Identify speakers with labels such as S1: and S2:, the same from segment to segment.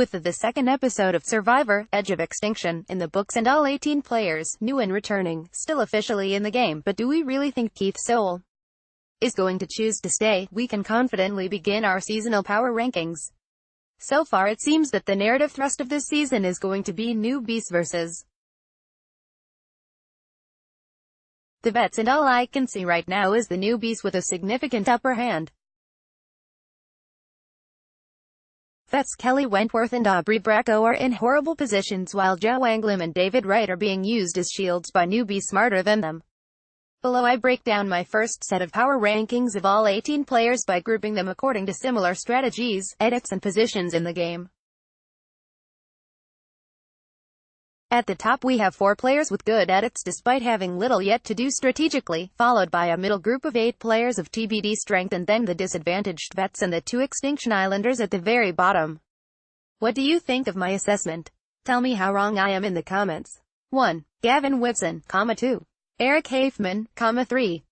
S1: with the second episode of Survivor, Edge of Extinction, in the books and all 18 players, new and returning, still officially in the game. But do we really think Keith Sowell is going to choose to stay? We can confidently begin our seasonal power rankings. So far it seems that the narrative thrust of this season is going to be newbies versus the vets, and all I can see right now is the newbies with a significant upper hand. Vets Kelly Wentworth and Aubrey Bracco are in horrible positions, while Joe Anglim and David Wright are being used as shields by newbies smarter than them. Below I break down my first set of power rankings of all 18 players by grouping them according to similar strategies, edits and positions in the game. At the top we have 4 players with good edits despite having little yet to do strategically, followed by a middle group of 8 players of TBD strength, and then the disadvantaged vets and the 2 Extinction Islanders at the very bottom. What do you think of my assessment? Tell me how wrong I am in the comments. 1. Gavin Whitson, 2. Eric Hafman, 3.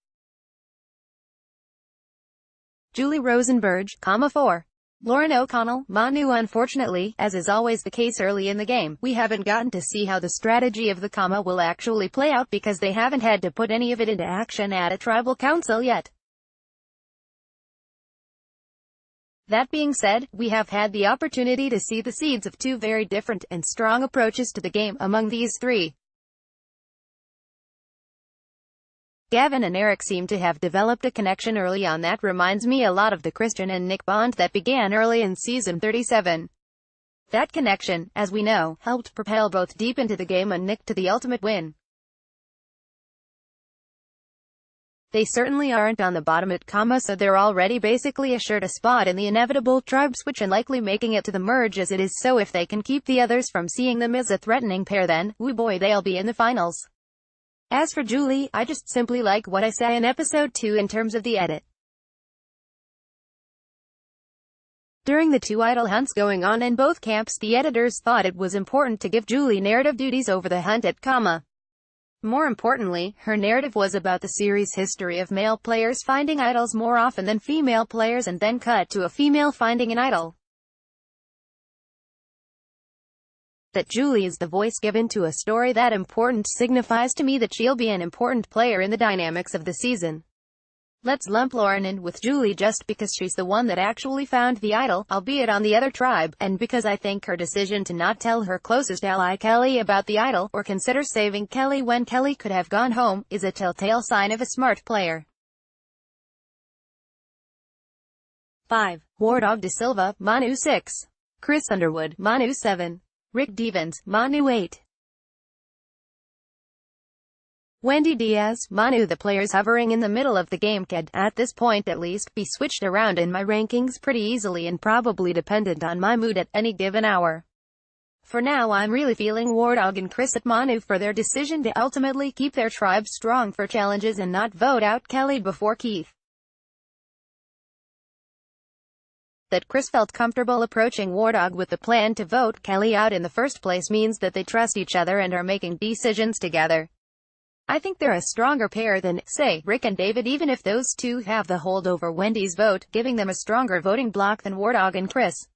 S1: Julie Rosenberg, 4. Lauren O'Connell, Manu. Unfortunately, as is always the case early in the game, we haven't gotten to see how the strategy of the comma will actually play out because they haven't had to put any of it into action at a tribal council yet. That being said, we have had the opportunity to see the seeds of 2 very different and strong approaches to the game among these 3. Gavin and Eric seem to have developed a connection early on that reminds me a lot of the Christian and Nick bond that began early in season 37. That connection, as we know, helped propel both deep into the game and Nick to the ultimate win. They certainly aren't on the bottom at comma, so they're already basically assured a spot in the inevitable tribe switch and likely making it to the merge as it is, so if they can keep the others from seeing them as a threatening pair, then, woo boy, they'll be in the finals. As for Julie, I just simply like what I saw in episode 2 in terms of the edit. During the 2 idol hunts going on in both camps, the editors thought it was important to give Julie narrative duties over the hunt at comma. More importantly, her narrative was about the series' history of male players finding idols more often than female players, and then cut to a female finding an idol. That Julie is the voice given to a story that important signifies to me that she'll be an important player in the dynamics of the season. Let's lump Lauren in with Julie just because she's the one that actually found the idol, albeit on the other tribe, and because I think her decision to not tell her closest ally Kelly about the idol, or consider saving Kelly when Kelly could have gone home, is a telltale sign of a smart player. 5. War Dog De Silva, Manu 6. Chris Underwood, Manu 7. Rick Devens, Manu 8. Wendy Diaz, Manu. The players hovering in the middle of the game could, at this point at least, be switched around in my rankings pretty easily and probably dependent on my mood at any given hour. For now I'm really feeling War Dog and Chris at Manu for their decision to ultimately keep their tribe strong for challenges and not vote out Kelly before Keith. That Chris felt comfortable approaching War Dog with the plan to vote Kelly out in the first place means that they trust each other and are making decisions together. I think they're a stronger pair than, say, Rick and David, even if those 2 have the hold over Wendy's vote, giving them a stronger voting bloc than War Dog and Chris.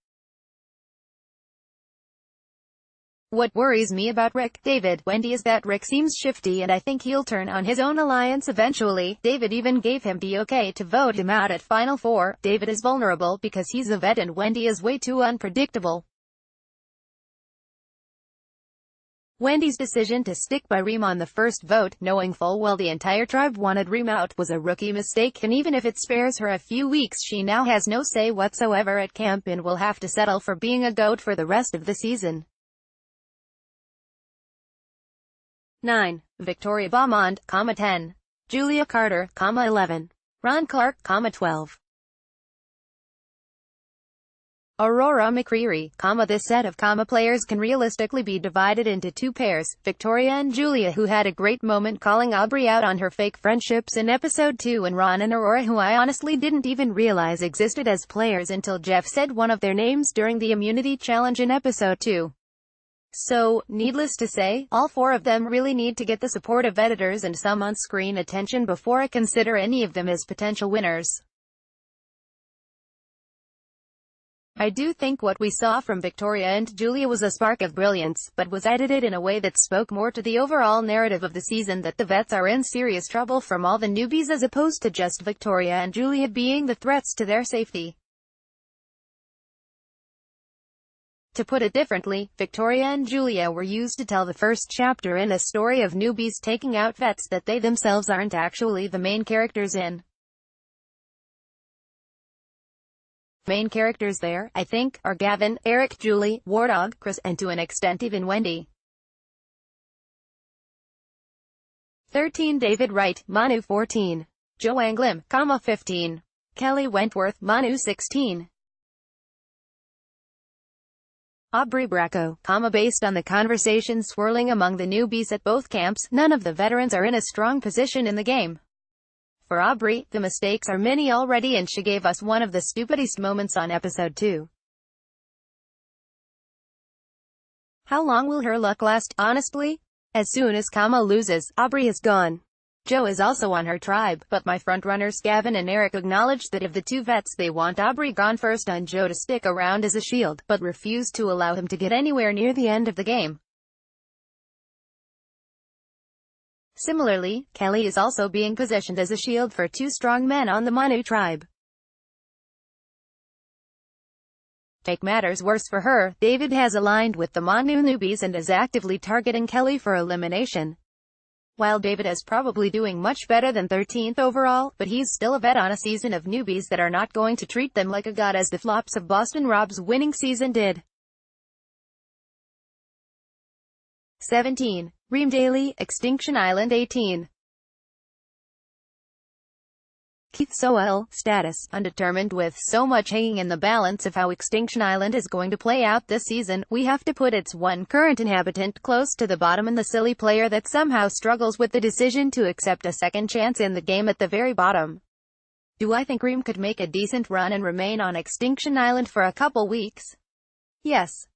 S1: What worries me about Rick, David, Wendy is that Rick seems shifty and I think he'll turn on his own alliance eventually. David even gave him the okay to vote him out at Final Four. David is vulnerable because he's a vet and Wendy is way too unpredictable. Wendy's decision to stick by Reem on the first vote, knowing full well the entire tribe wanted Reem out, was a rookie mistake, and even if it spares her a few weeks, she now has no say whatsoever at camp and will have to settle for being a goat for the rest of the season. 9. Victoria Beaumont, 10. Julia Carter, 11. Ron Clark, 12. Aurora McCreary, this set of players can realistically be divided into 2 pairs, Victoria and Julia, who had a great moment calling Aubrey out on her fake friendships in episode 2, and Ron and Aurora, who I honestly didn't even realize existed as players until Jeff said one of their names during the immunity challenge in episode 2. So, needless to say, all 4 of them really need to get the support of editors and some on-screen attention before I consider any of them as potential winners. I do think what we saw from Victoria and Julia was a spark of brilliance, but was edited in a way that spoke more to the overall narrative of the season, that the vets are in serious trouble from all the newbies as opposed to just Victoria and Julia being the threats to their safety. To put it differently, Victoria and Julia were used to tell the first chapter in a story of newbies taking out vets that they themselves aren't actually the main characters in. Main characters there, I think, are Gavin, Eric, Julie, Wardog, Chris, and to an extent even Wendy. 13 David Wright, Manu 14. Joanne Glim, 15. Kelly Wentworth, Manu 16. Aubrey Bracco, based on the conversation swirling among the newbies at both camps, none of the veterans are in a strong position in the game. For Aubrey, the mistakes are many already, and she gave us one of the stupidest moments on episode 2. How long will her luck last, honestly? As soon as loses, Aubrey is gone. Joe is also on her tribe, but my frontrunners Gavin and Eric acknowledged that of the two vets they want Aubrey gone first and Joe to stick around as a shield, but refused to allow him to get anywhere near the end of the game. Similarly, Kelly is also being positioned as a shield for two strong men on the Manu tribe. Make matters worse for her, David has aligned with the Manu newbies and is actively targeting Kelly for elimination. While David is probably doing much better than 13th overall, but he's still a vet on a season of newbies that are not going to treat them like a god as the flops of Boston Rob's winning season did. 17. Reem Daly, Extinction Island 18. Keith Sowell, status, undetermined. With so much hanging in the balance of how Extinction Island is going to play out this season, we have to put its one current inhabitant close to the bottom and the silly player that somehow struggles with the decision to accept a second chance in the game at the very bottom. Do I think Reem could make a decent run and remain on Extinction Island for a couple weeks? Yes.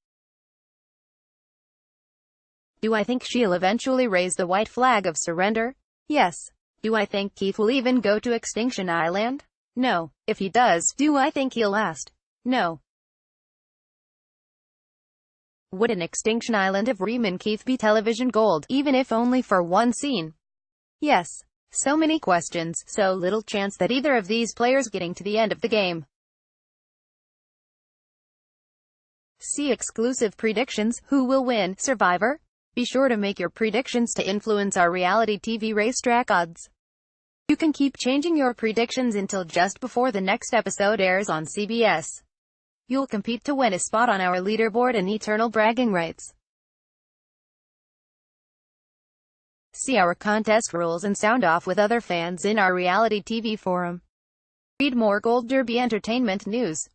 S1: Do I think she'll eventually raise the white flag of surrender? Yes. Do I think Keith will even go to Extinction Island? No. If he does, do I think he'll last? No. Would an Extinction Island of Reem and Keith be television gold, even if only for one scene? Yes. So many questions, so little chance that either of these players getting to the end of the game. See exclusive predictions. Who will win Survivor? Be sure to make your predictions to influence our reality TV racetrack odds. You can keep changing your predictions until just before the next episode airs on CBS. You'll compete to win a spot on our leaderboard and eternal bragging rights. See our contest rules and sound off with other fans in our reality TV forum. Read more Gold Derby Entertainment news.